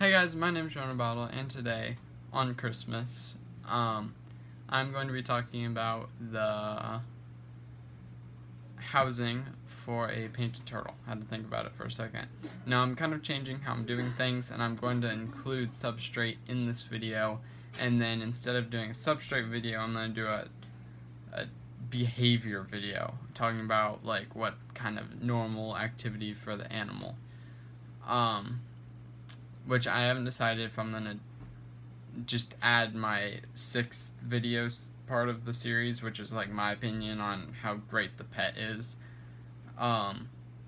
Hey guys, my name is Jonah Bottle, and today, on Christmas, I'm going to be talking about the housing for a painted turtle. I had to think about it for a second. Now, I'm kind of changing how I'm doing things, and I'm going to include Substrate in this video, and then instead of doing a Substrate video, I'm going to do a behavior video, talking about, like, what kind of normal activity for the animal. Which I haven't decided if I'm going to just add my 6th videos part of the series, which is like my opinion on how great the pet is,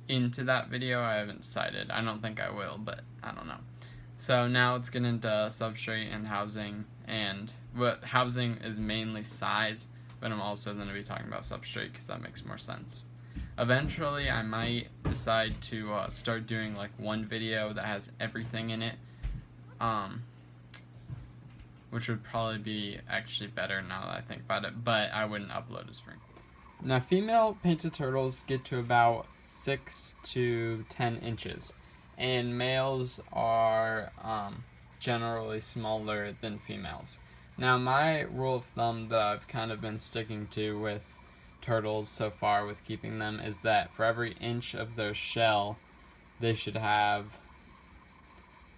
into that video. I haven't decided. I don't think I will, but I don't know. So now let's get into substrate and housing, and what housing is mainly size, but I'm also going to be talking about substrate because that makes more sense. Eventually, I might decide to start doing like one video that has everything in it, which would probably be actually better now that I think about it, but I wouldn't upload as frequently. Now, female painted turtles get to about 6 to 10 inches, and males are generally smaller than females. Now, my rule of thumb that I've kind of been sticking to with turtles so far with keeping them is that for every inch of their shell, they should have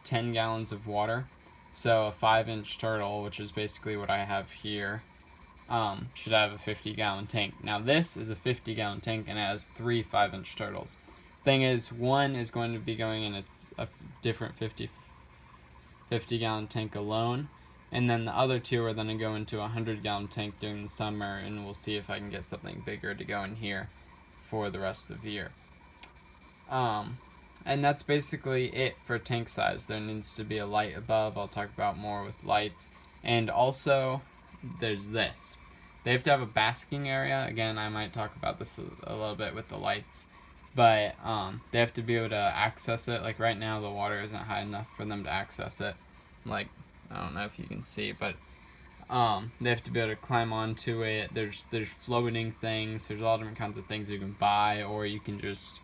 10 gallons of water. So a 5-inch turtle, which is basically what I have here, should have a 50-gallon tank. Now this is a 50-gallon tank and it has 3 5-inch turtles. Thing is, one is going to be going in a different 50-gallon tank alone, and then the other 2 are going to go into a 100-gallon tank during the summer, and we'll see if I can get something bigger to go in here for the rest of the year. And that's basically it for tank size. There needs to be a light above. I'll talk about more with lights. And also, there's this. They have to have a basking area. Again, I might talk about this a little bit with the lights. But they have to be able to access it. Like right now, the water isn't high enough for them to access it. Like, I don't know if you can see, but they have to be able to climb onto it. There's floating things. There's all different kinds of things you can buy, or you can just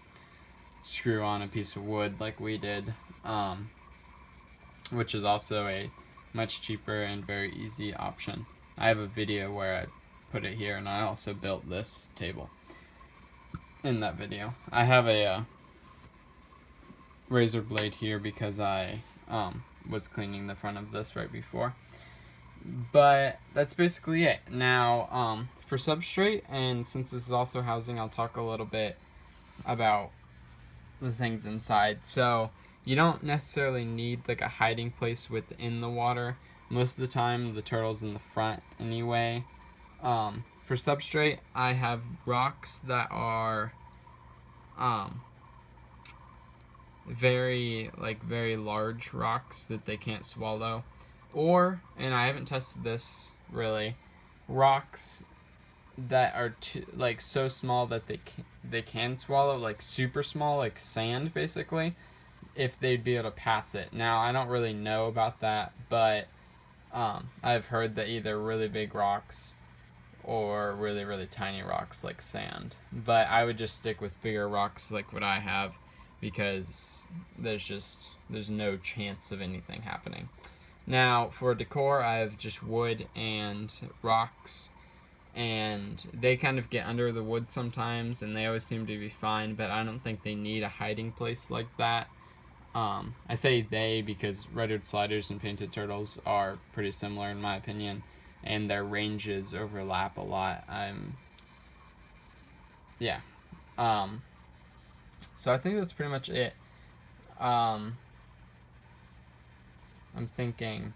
screw on a piece of wood like we did, which is also a much cheaper and very easy option. I have a video where I put it here, and I also built this table in that video. I have a razor blade here because I was cleaning the front of this right before. But that's basically it. Now, for substrate, and since this is also housing, I'll talk a little bit about the things inside. So you don't necessarily need like a hiding place within the water. Most of the time the turtle's in the front anyway. For substrate, I have rocks that are very large rocks that they can't swallow, or, and I haven't tested this really, rocks that are so small that they can swallow, like super small, like sand basically, if they'd be able to pass it. Now I don't really know about that, but I've heard that either really big rocks or really tiny rocks like sand, but I would just stick with bigger rocks like what I have, because there's no chance of anything happening. Now for decor, I have just wood and rocks, and they kind of get under the wood sometimes, and they always seem to be fine, but I don't think they need a hiding place like that. I say they because redwood sliders and painted turtles are pretty similar in my opinion, and their ranges overlap a lot. So I think that's pretty much it. I'm thinking,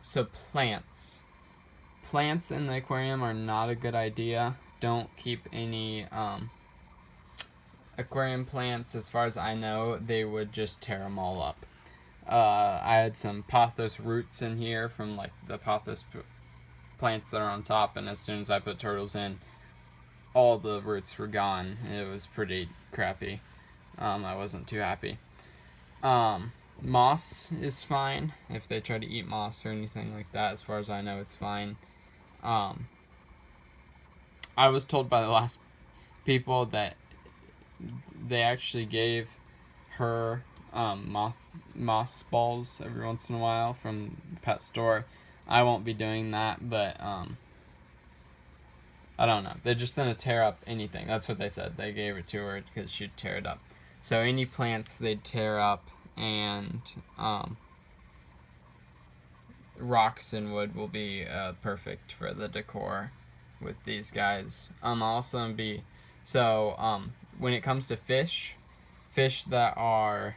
so plants. Plants in the aquarium are not a good idea. Don't keep any aquarium plants. As far as I know, they would just tear them all up. I had some pothos roots in here from like the pothos plants that are on top, and as soon as I put turtles in, all the roots were gone. It was pretty crappy. I wasn't too happy. Moss is fine if they try to eat moss or anything like that. As far as I know, it's fine. I was told by the last people that they actually gave her moss balls every once in a while from the pet store. I won't be doing that, but I don't know. They're just gonna tear up anything. That's what they said. They gave it to her because she'd tear it up. So any plants they'd tear up, and rocks and wood will be perfect for the decor with these guys. I'll also be when it comes to fish that are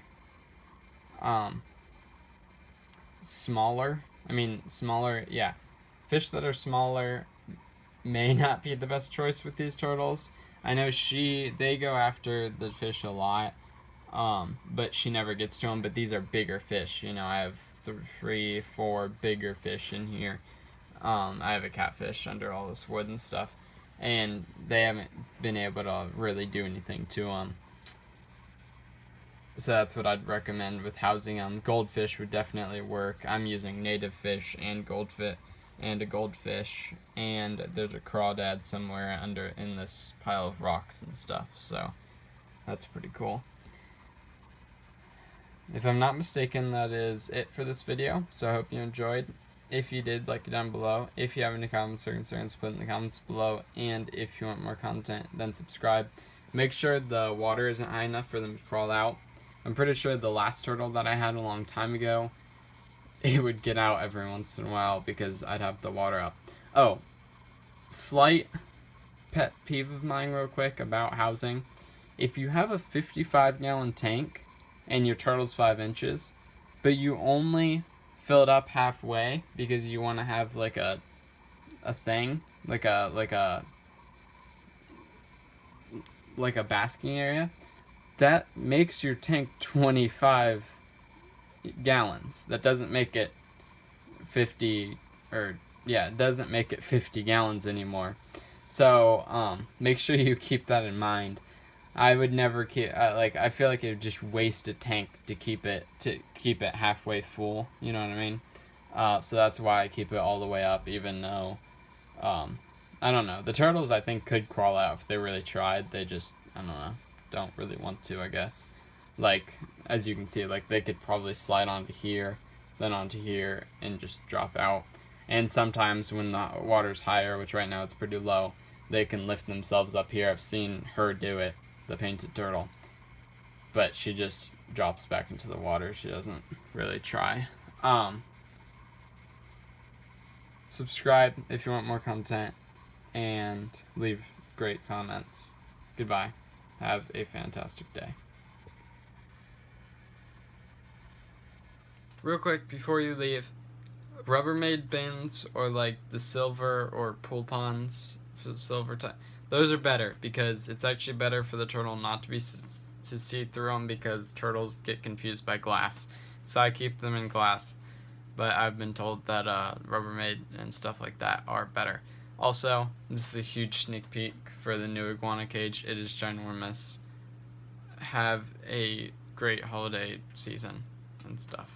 smaller. Fish that are smaller may not be the best choice with these turtles. I know they go after the fish a lot, but she never gets to them. But these are bigger fish. You know, I have 3, 4 bigger fish in here. I have a catfish under all this wood and stuff, and they haven't been able to really do anything to them. So that's what I'd recommend with housing them. Goldfish would definitely work. I'm using native fish and a goldfish, and there's a crawdad somewhere in this pile of rocks and stuff. So that's pretty cool. If I'm not mistaken, that is it for this video. So I hope you enjoyed. If you did, like it down below. If you have any comments or concerns, put in the comments below. And if you want more content, then subscribe. Make sure the water isn't high enough for them to crawl out. I'm pretty sure the last turtle that I had a long time ago, it would get out every once in a while because I'd have the water up. Oh, slight pet peeve of mine real quick about housing. If you have a 55-gallon tank and your turtle's 5 inches, but you only fill it up halfway because you want to have like a thing, like a basking area, that makes your tank 25 gallons. That doesn't make it 50, it doesn't make it 50 gallons anymore. So make sure you keep that in mind. I would never keep I feel like it would just waste a tank to keep it halfway full. You know what I mean? So that's why I keep it all the way up, even though I don't know. The turtles I think could crawl out if they really tried. They just don't really want to, I guess. Like, as you can see, like they could probably slide onto here, then onto here, and just drop out. And sometimes when the water's higher, which right now it's pretty low, they can lift themselves up here. I've seen her do it, the painted turtle. But she just drops back into the water. She doesn't really try. Subscribe if you want more content, and leave great comments. Goodbye. Have a fantastic day. Real quick before you leave, Rubbermaid bins or like the silver or pool ponds for the silver type, those are better because it's actually better for the turtle not to see through them because turtles get confused by glass. So I keep them in glass, but I've been told that Rubbermaid and stuff like that are better. Also, this is a huge sneak peek for the new iguana cage. It is ginormous. Have a great holiday season and stuff.